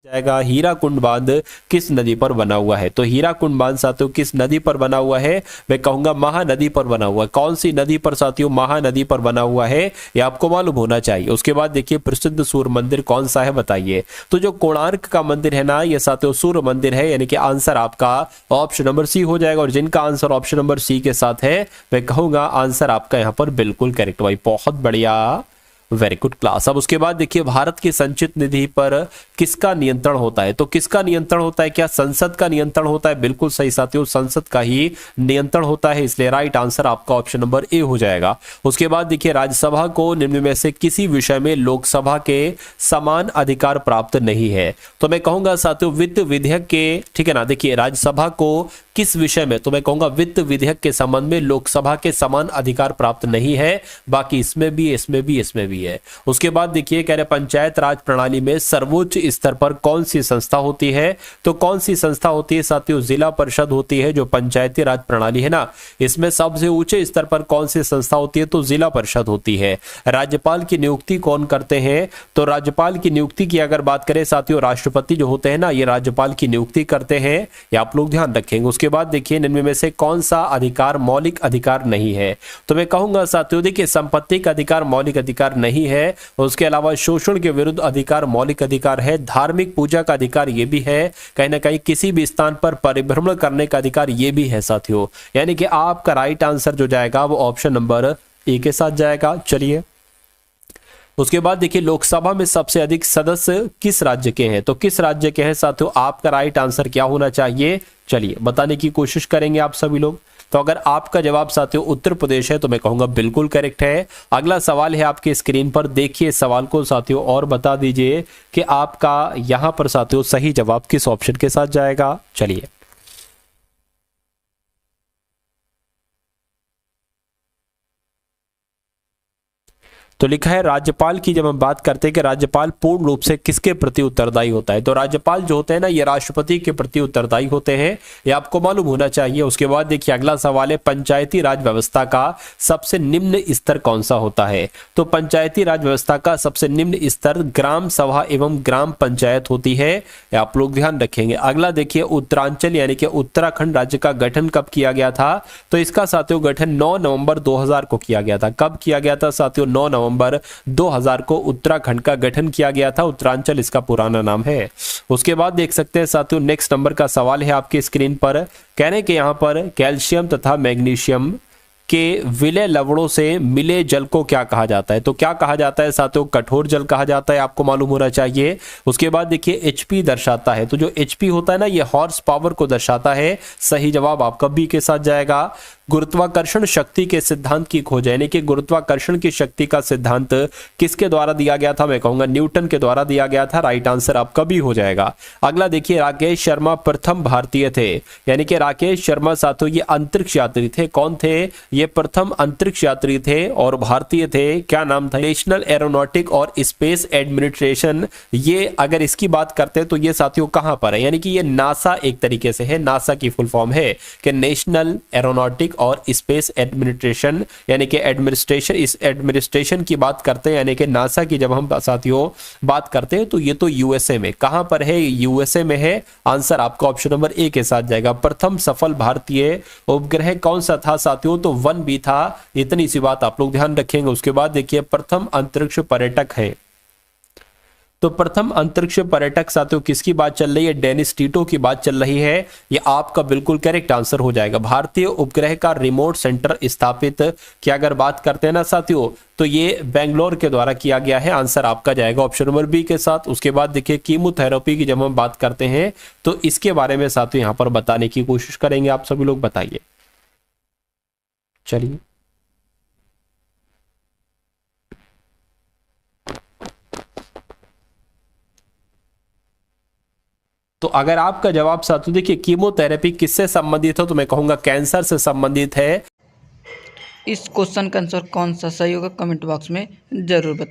जाएगा हीराकुंड बांध किस नदी पर बना हुआ है। तो हीराकुंड बांध साथियों किस नदी पर बना हुआ है, मैं कहूंगा महानदी पर बना हुआ है। कौन सी नदी पर साथियों, महानदी पर बना हुआ है, ये आपको मालूम होना चाहिए। उसके बाद देखिए प्रसिद्ध सूर्य मंदिर कौन सा है बताइए। तो जो कोणार्क का मंदिर है ना, ये साथियों सूर्य मंदिर है, यानी कि आंसर आपका ऑप्शन नंबर सी हो जाएगा। और जिनका आंसर ऑप्शन नंबर सी के साथ है, मैं कहूंगा आंसर आपका यहाँ पर बिल्कुल करेक्ट भाई, बहुत बढ़िया, वेरी गुड क्लास। अब उसके बाद देखिए भारत की संचित निधि पर किसका नियंत्रण होता है। तो किसका नियंत्रण होता है, क्या संसद का नियंत्रण होता है? बिल्कुल सही साथियों, संसद का ही नियंत्रण होता है, इसलिए राइट आंसर आपका ऑप्शन नंबर ए हो जाएगा। उसके बाद देखिए राज्यसभा को निम्न में से किसी विषय में लोकसभा के समान अधिकार प्राप्त नहीं है। तो मैं कहूंगा साथियों वित्त विधेयक के, ठीक है ना, देखिए राज्यसभा को किस विषय में, तो मैं कहूंगा वित्त विधेयक के संबंध में लोकसभा के समान अधिकार प्राप्त नहीं है। बाकी इसमें भी, इसमें भी, इसमें भी है। उसके बाद देखिए कह रहे पंचायत राज प्रणाली में सर्वोच्च स्तर पर कौन सी संस्था होती है। तो कौन सी संस्था होती है साथियों, जिला परिषद होती है। जो पंचायती राज प्रणाली है ना, इसमें सबसे ऊंचे स्तर पर कौन सी संस्था होती है, तो जिला परिषद होती है। राज्यपाल की नियुक्ति कौन करते हैं, तो राज्यपाल की नियुक्ति की अगर बात करें साथियों, राष्ट्रपति जो होते हैं ना, ये राज्यपाल की नियुक्ति करते हैं, ये आप लोग ध्यान रखेंगे। उसके बाद देखिए निम्न में से कौन सा अधिकार मौलिक अधिकार नहीं है। तो मैं कहूंगा साथियों देखिए संपत्ति का अधिकार मौलिक अधिकार नहीं है। उसके अलावा शोषण के विरुद्ध अधिकार मौलिक अधिकार है। धार्मिक पूजा का अधिकार ये भी है। कहीं ना कहीं किसी भी स्थान पर परिभ्रमण करने का अधिकार ये भी है साथियों। यानी कि आपका राइट आंसर जो जाएगा वो ऑप्शन नंबर ए के साथ जाएगा। चलिए उसके बाद देखिए लोकसभा में सबसे अधिक सदस्य किस राज्य के हैं। तो किस राज्य के हैं साथियों, आपका राइट आंसर क्या होना चाहिए, चलिए बताने की कोशिश करेंगे आप सभी लोग। तो अगर आपका जवाब साथियों उत्तर प्रदेश है तो मैं कहूंगा बिल्कुल करेक्ट है। अगला सवाल है आपके स्क्रीन पर, देखिए सवाल को साथियों और बता दीजिए कि आपका यहां पर साथियों सही जवाब किस ऑप्शन के साथ जाएगा। चलिए तो लिखा है राज्यपाल की, जब हम बात करते हैं कि राज्यपाल पूर्ण रूप से किसके प्रति उत्तरदायी होता है। तो राज्यपाल जो होते हैं ना, ये राष्ट्रपति के प्रति उत्तरदायी होते हैं, ये आपको मालूम होना चाहिए। उसके बाद देखिए अगला सवाल है पंचायती राज व्यवस्था का सबसे निम्न स्तर कौन सा होता है। तो पंचायती राज व्यवस्था का सबसे निम्न स्तर ग्राम सभा एवं ग्राम पंचायत होती है, ये आप लोग ध्यान रखेंगे। अगला देखिए उत्तरांचल यानी कि उत्तराखंड राज्य का गठन कब किया गया था। तो इसका साथियों गठन 9 नवंबर 2000 को किया गया था। कब किया गया था साथियों, 9 नवंबर 2000 को उत्तराखंड का गठन किया गया था। उत्तरांचल इसका पुराना नाम है। उसके बाद देख सकते हैं साथियों नेक्स्ट नंबर का सवाल है आपके स्क्रीन पर, कहने के यहां पर कैल्शियम तथा मैग्नीशियम के विलय लवणों से मिले जल को क्या कहा जाता है। तो क्या कहा जाता है साथियों, कठोर जल कहा जाता है, आपको मालूम होना चाहिए। उसके बाद देखिए एचपी दर्शाता है। तो जो एचपी होता है ना, ये हॉर्स पावर को दर्शाता है। सही जवाब आपका बी के साथ जाएगा। गुरुत्वाकर्षण शक्ति के सिद्धांत की खोज, यानी कि गुरुत्वाकर्षण की शक्ति का सिद्धांत किसके द्वारा दिया गया था, मैं कहूंगा न्यूटन के द्वारा दिया गया था। राइट आंसर आपका भी हो जाएगा। अगला देखिए राकेश शर्मा प्रथम भारतीय थे, यानी कि राकेश शर्मा साथियों ये अंतरिक्ष यात्री थे। कौन थे, ये प्रथम अंतरिक्ष यात्री थे और भारतीय थे। क्या नाम था, नेशनल एरोनॉटिक और स्पेस एडमिनिस्ट्रेशन। ये अगर इसकी बात करते हैं तो ये साथियों कहां पर है, यानी कि ये नासा एक तरीके से है, नासा की फुल फॉर्म है कि नेशनल एरोनॉटिक और स्पेस एडमिनिस्ट्रेशन, यानी कि एडमिनिस्ट्रेशन, इस एडमिनिस्ट्रेशन की बात करते हैं, यानी कि नासा की जब हम साथियों बात करते हैं तो ये तो यूएसए में, कहां पर है, यूएसए में है। आंसर आपका ऑप्शन नंबर ए के साथ जाएगा। प्रथम सफल भारतीय उपग्रह कौन सा था साथियों, तो 1B था। इतनी सी बात आप लोग ध्यान रखेंगे। उसके बाद देखिए प्रथम अंतरिक्ष पर्यटक है। तो प्रथम अंतरिक्ष पर्यटक साथियों किसकी बात चल रही है, डेनिस टीटो की बात चल रही है। ये आपका बिल्कुल करेक्ट आंसर हो जाएगा। भारतीय उपग्रह का रिमोट सेंटर स्थापित की अगर बात करते हैं ना साथियों, तो ये बेंगलोर के द्वारा किया गया है। आंसर आपका जाएगा ऑप्शन नंबर बी के साथ। उसके बाद देखिए कीमोथेरेपी की जब हम बात करते हैं तो इसके बारे में साथियों यहां पर बताने की कोशिश करेंगे। आप सभी लोग बताइए। चलिए तो अगर आपका जवाब साथियों देखिए कीमोथेरेपी किससे संबंधित हो, तो मैं कहूंगा कैंसर से संबंधित है। इस क्वेश्चन का आंसर कौन सा सही होगा कमेंट बॉक्स में जरूर बताएं।